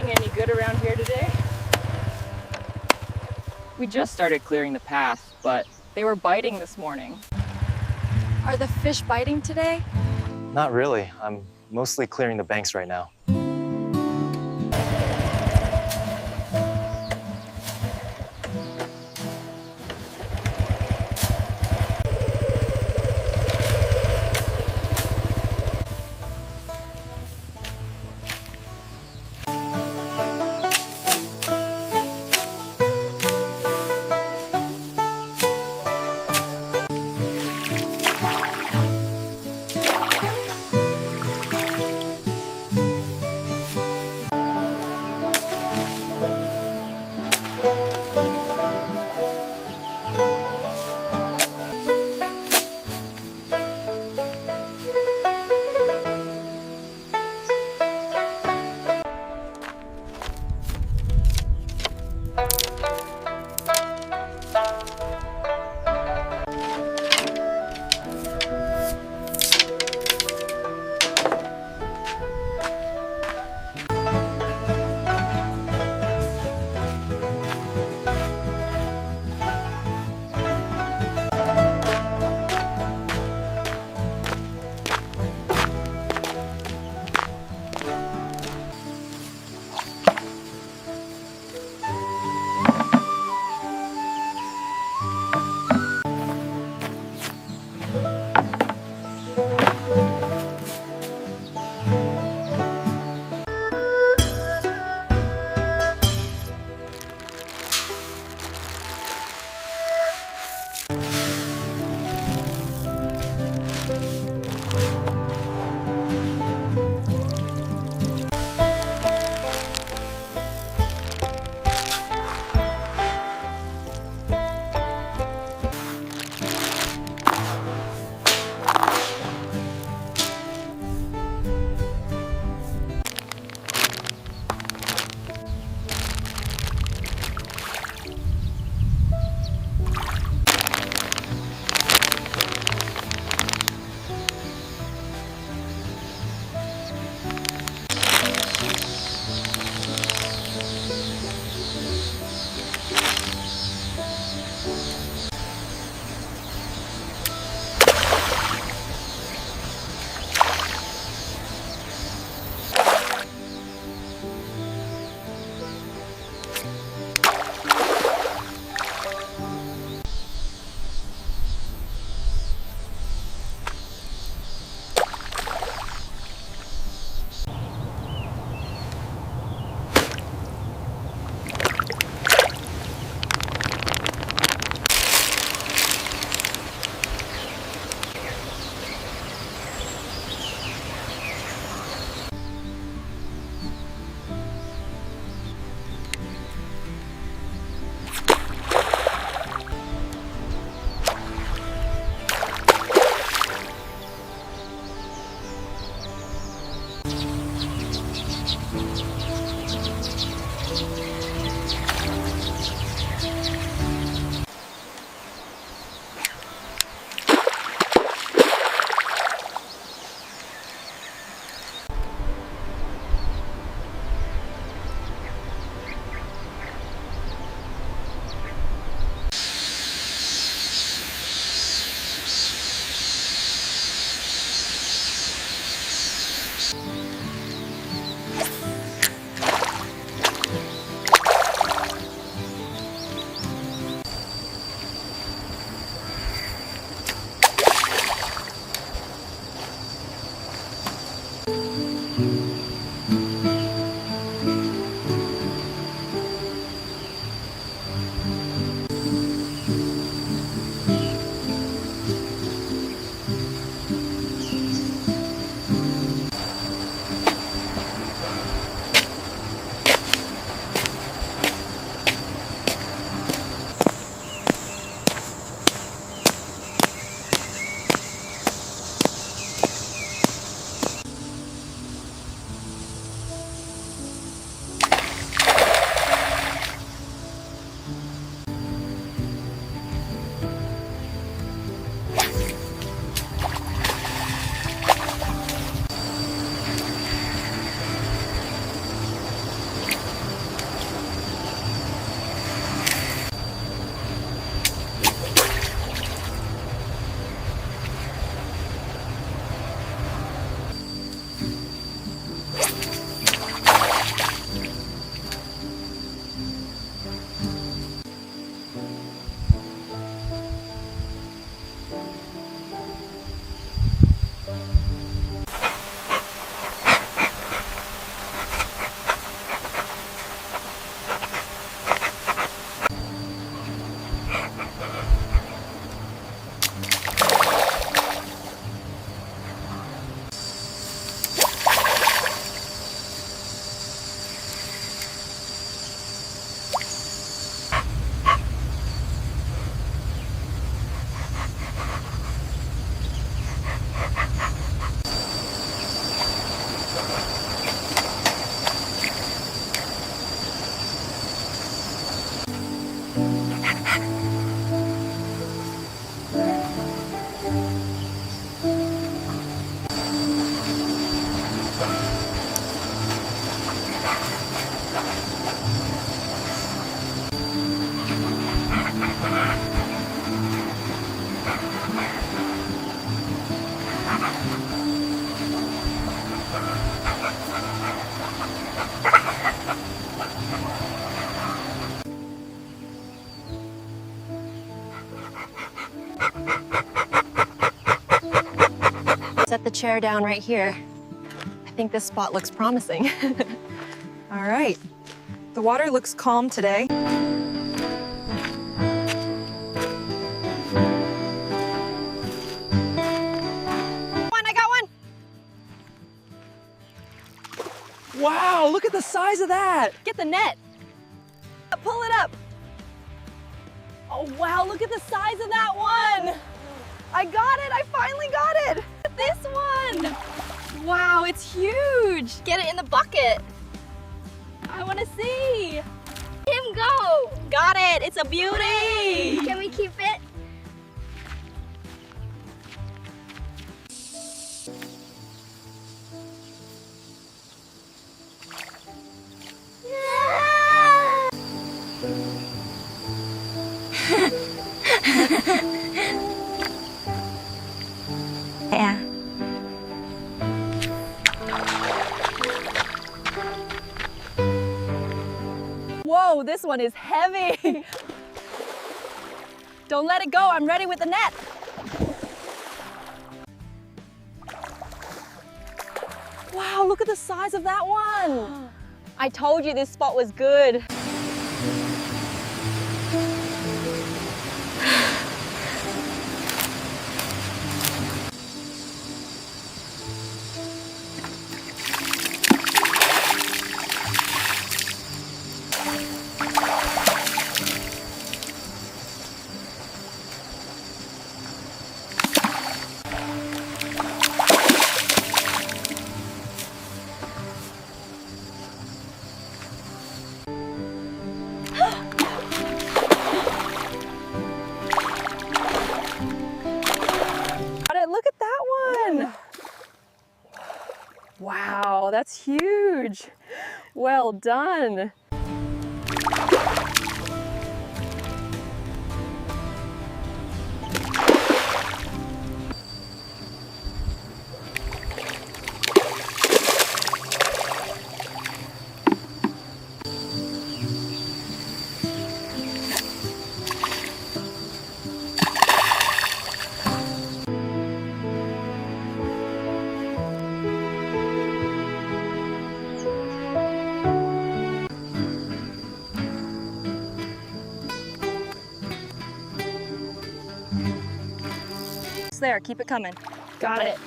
Any good around here today? We just started clearing the path, but they were biting this morning. Are the fish biting today? Not really. I'm mostly clearing the banks right now. Set the chair down right here. I think this spot looks promising. All right. The water looks calm today. I got one! Wow, look at the size of that. Get the net. Pull it up. Oh wow, look at the size of that one. I got it, I finally got it. This one. Wow, it's huge. Get it in the bucket. I want to see. Him go. Got it, it's a beauty. Can we keep it? Yeah. Whoa, this one is heavy. Don't let it go, I'm ready with the net. Wow, look at the size of that one. I told you this spot was good. Look at that one. Wow, that's huge. Well done. there. Keep it coming. Got it.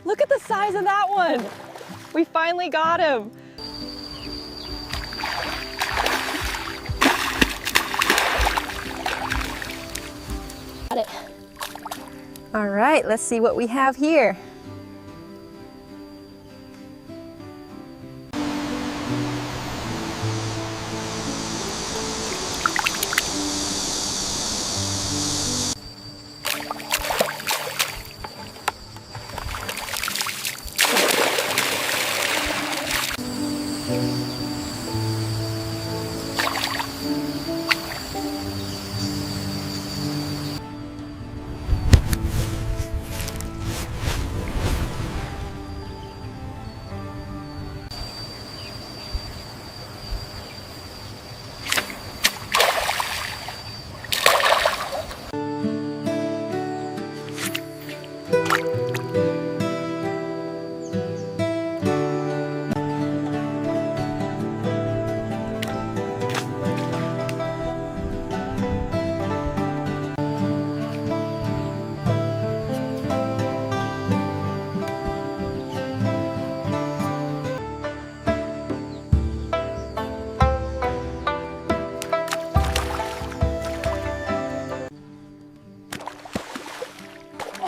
Look at the size of that one. We finally got him. Got it. All right, let's see what we have here.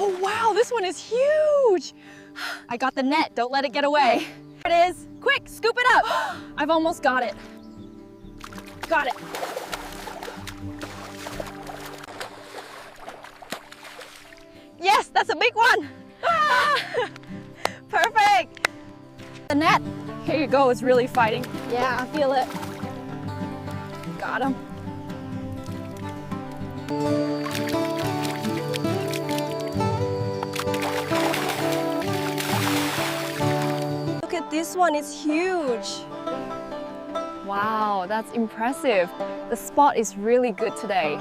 Oh wow, this one is huge. I got the net, don't let it get away. There it is, quick, scoop it up. I've almost got it. Got it. Yes, that's a big one. Ah, perfect. The net, here you go, it's really fighting. Yeah, I feel it. Got him. Look at this one, it's huge. Wow, that's impressive. The spot is really good today.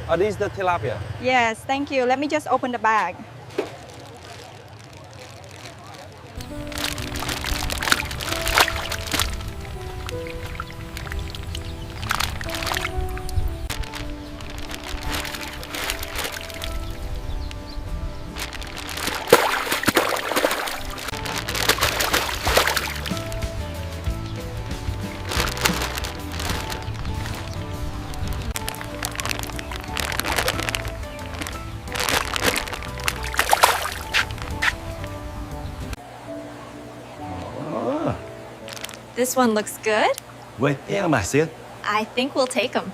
Are these the tilapia? Yes, thank you. Let me just open the bag. This one looks good. Wait, yeah, mà xíu. I think we'll take them.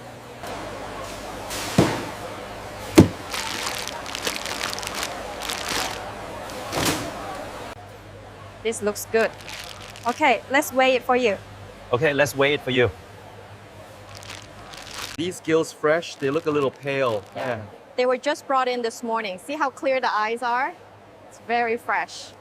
This looks good. Okay, let's weigh it for you. Okay, let's weigh it for you. These gills fresh, they look a little pale. Yeah. They were just brought in this morning. See how clear the eyes are? It's very fresh.